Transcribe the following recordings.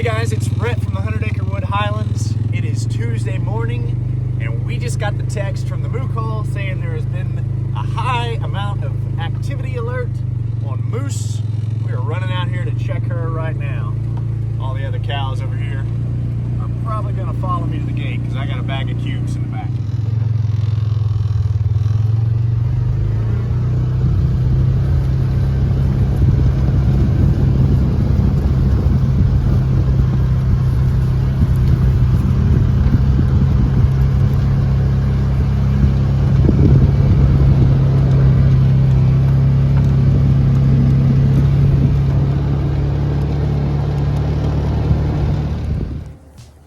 Hey guys, it's Brett from the 100 Acre Wood Highlands. It is Tuesday morning, and we just got the text from the Moocall saying there has been a high amount of activity alert on Mousse. We are running out here to check her right now. All the other cows over here are probably gonna follow me to the gate because I got a bag of cubes in the back.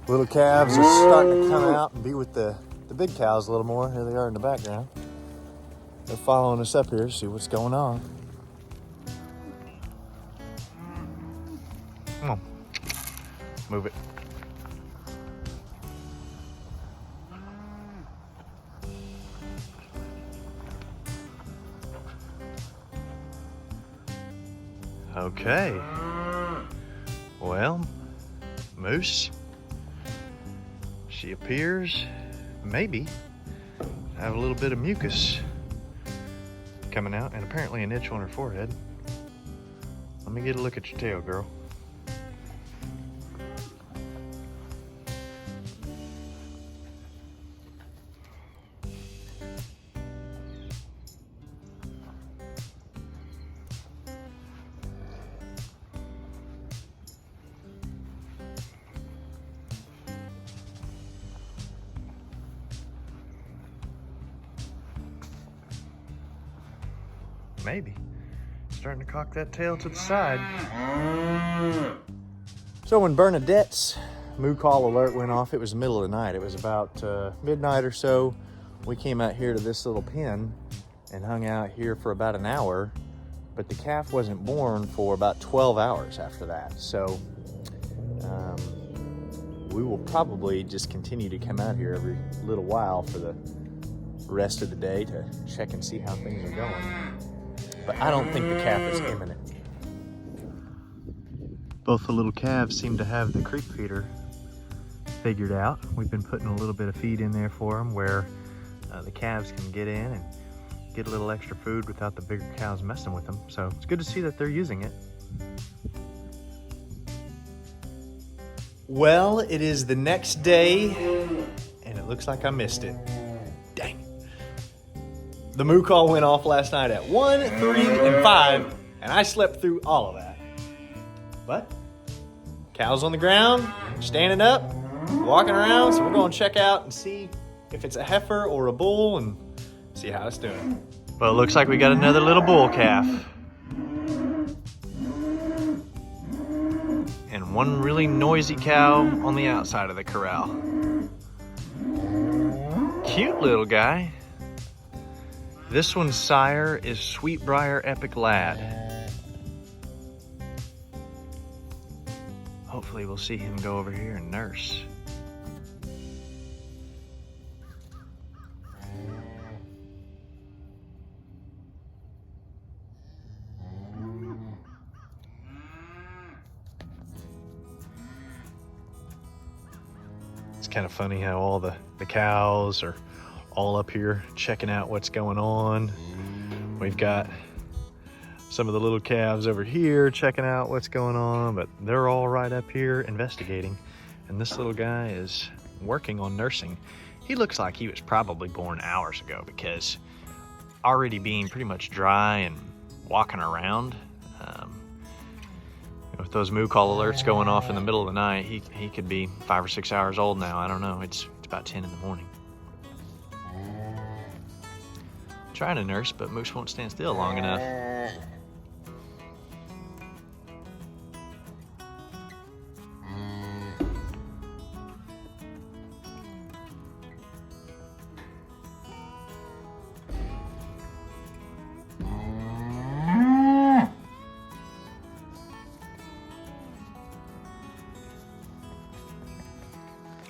Little calves are starting to come out and be with the big cows a little more. Here they are in the background. They're following us up here to see what's going on. Come on. Move it. Okay. Well, Moose. She appears, maybe, have a little bit of mucus coming out and apparently an itch on her forehead. Let me get a look at your tail, girl. Maybe. Starting to cock that tail to the side. So when Bernadette's Moocall alert went off, it was the middle of the night. It was about midnight or so. We came out here to this little pen and hung out here for about an hour, but the calf wasn't born for about 12 hours after that. So we will probably just continue to come out here every little while for the rest of the day to check and see how things are going. But I don't think the calf is imminent. Both the little calves seem to have the creek feeder figured out. We've been putting a little bit of feed in there for them where the calves can get in and get a little extra food without the bigger cows messing with them. So it's good to see that they're using it. Well, it is the next day and it looks like I missed it. Dang. The Moocall went off last night at 1, 3, and 5, and I slept through all of that. But cows on the ground, standing up, walking around, so we're going to check out and see if it's a heifer or a bull and see how it's doing. Well, it looks like we got another little bull calf. And one really noisy cow on the outside of the corral. Cute little guy. This one's sire is Sweetbriar Epic Lad. Hopefully we'll see him go over here and nurse. It's kind of funny how all the cows are all up here checking out what's going on. We've got some of the little calves over here checking out what's going on, but they're all right up here investigating. And this little guy is working on nursing. He looks like he was probably born hours ago because already being pretty much dry and walking around. With those Moocall alerts going off in the middle of the night, he could be 5 or 6 hours old now. I don't know. It's about 10 in the morning. Trying to nurse, but Moose won't stand still long enough.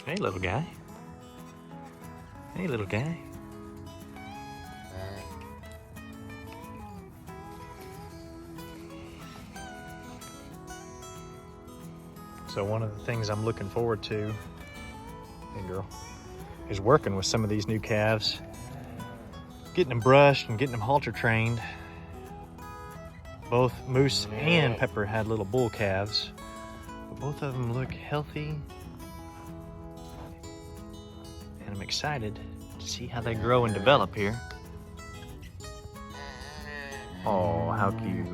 Hey, little guy. Hey, little guy. So one of the things I'm looking forward to, hey girl, is working with some of these new calves, getting them brushed and getting them halter trained. Both Moose and Pepper had little bull calves, but both of them look healthy. And I'm excited to see how they grow and develop here. Oh, how cute.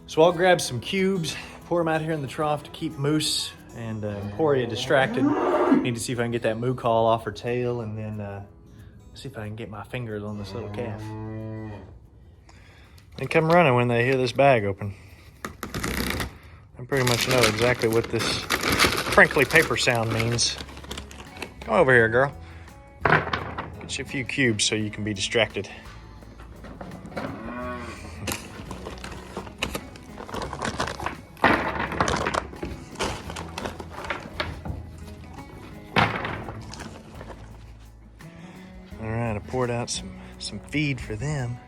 So I'll grab some cubes, pour them out here in the trough to keep Moose and Emporia distracted. Need to see if I can get that Moocall off her tail, and then see if I can get my fingers on this little calf. They come running when they hear this bag open. I pretty much know exactly what this crinkly paper sound means. Come over here, girl. Get you a few cubes so you can be distracted. All right, I poured out some feed for them.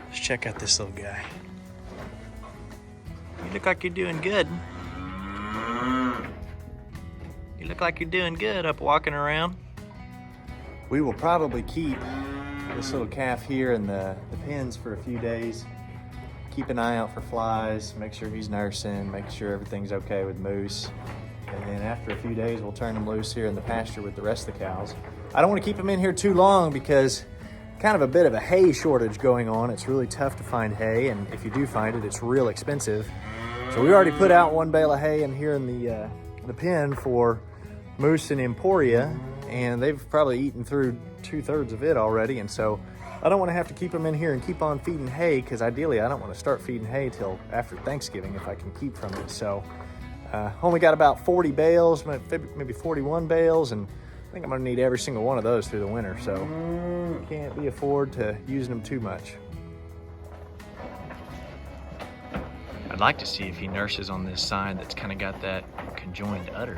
Let's check out this little guy. You look like you're doing good. You look like you're doing good up walking around. We will probably keep this little calf here in the pens for a few days. Keep an eye out for flies, make sure he's nursing, make sure everything's okay with Moose. And then after a few days, we'll turn him loose here in the pasture with the rest of the cows. I don't want to keep him in here too long because kind of a bit of a hay shortage going on. It's really tough to find hay, and if you do find it, it's real expensive. So we already put out one bale of hay in here in the pen for Moose and Emporia, and they've probably eaten through 2/3 of it already. And so I don't want to have to keep them in here and keep on feeding hay, because ideally I don't want to start feeding hay till after Thanksgiving if I can keep from it. So only got about 40 bales, maybe 41 bales, and I think I'm gonna need every single one of those through the winter, so can't be afford to using them too much. I'd like to see if he nurses on this side that's kind of got that conjoined udder.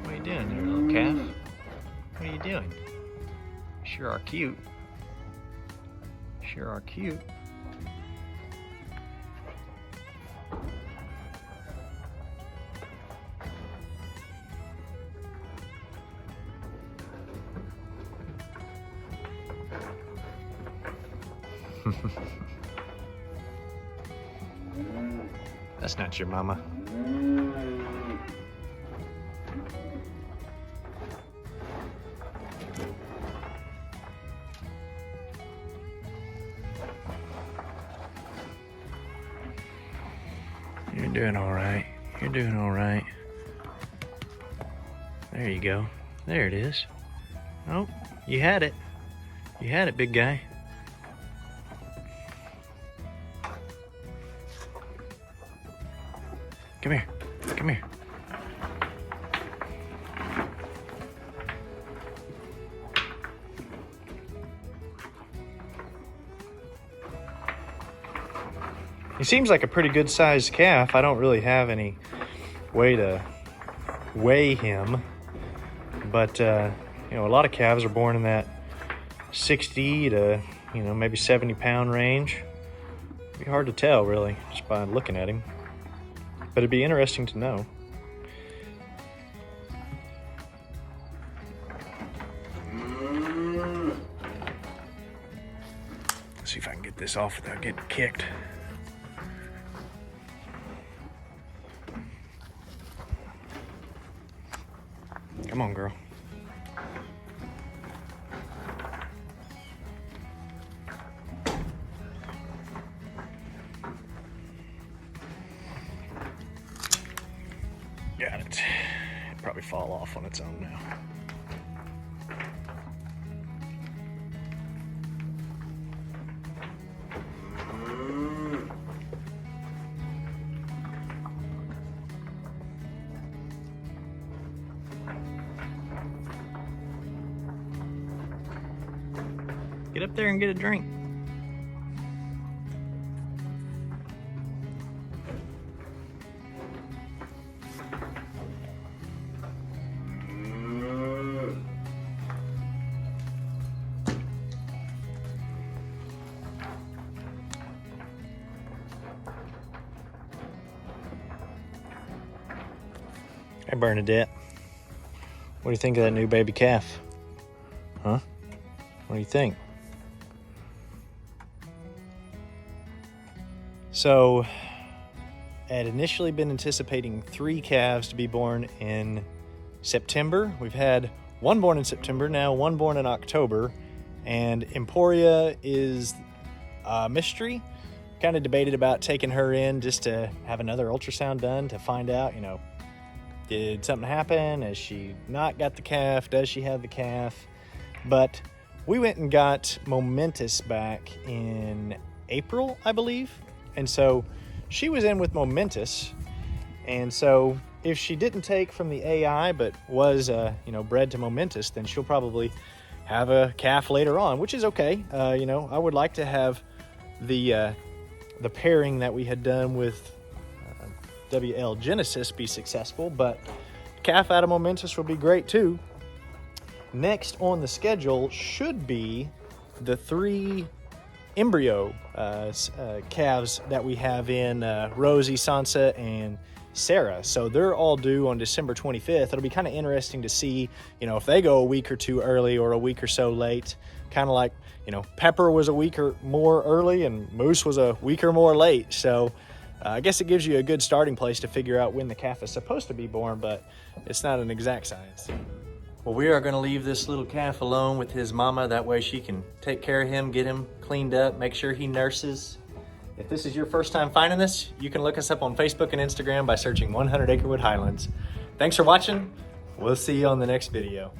What are you doing there, little calf? What are you doing? Sure are cute. Sure are cute. That's not your mama. You're doing all right. You're doing all right. There you go. There it is. Oh, you had it. You had it, big guy. Come here. Come here. He seems like a pretty good sized calf. I don't really have any way to weigh him, but you know, a lot of calves are born in that 60 to, you know, maybe 70 pound range. It'd be hard to tell really just by looking at him, but it'd be interesting to know. Let's see if I can get this off without getting kicked. Come on, girl. Got it. It'll probably fall off on its own now. Get up there and get a drink. Hey, Bernadette. What do you think of that new baby calf? Huh? What do you think? So, I had initially been anticipating 3 calves to be born in September. We've had 1 born in September, now 1 born in October, and Emporia is a mystery. Kind of debated about taking her in just to have another ultrasound done to find out, you know, did something happen? Has she not got the calf? Does she have the calf? But we went and got Momentous back in April, I believe. And so she was in with Momentous. And so if she didn't take from the AI, but was, bred to Momentous, then she'll probably have a calf later on, which is okay. I would like to have the pairing that we had done with WL Genesis be successful, but calf out of Momentous will be great too. Next on the schedule should be the 3 embryo calves that we have in Rosie, Sansa, and Sarah. So they're all due on December 25th. It'll be kind of interesting to see, if they go a week or 2 early or a week or so late. Kind of like, Pepper was a week or more early and Mousse was a week or more late. So I guess it gives you a good starting place to figure out when the calf is supposed to be born, but it's not an exact science. Well, we are going to leave this little calf alone with his mama. That way she can take care of him, get him cleaned up, make sure he nurses. If this is your first time finding this, you can look us up on Facebook and Instagram by searching 100 Acrewood Highlands. Thanks for watching. We'll see you on the next video.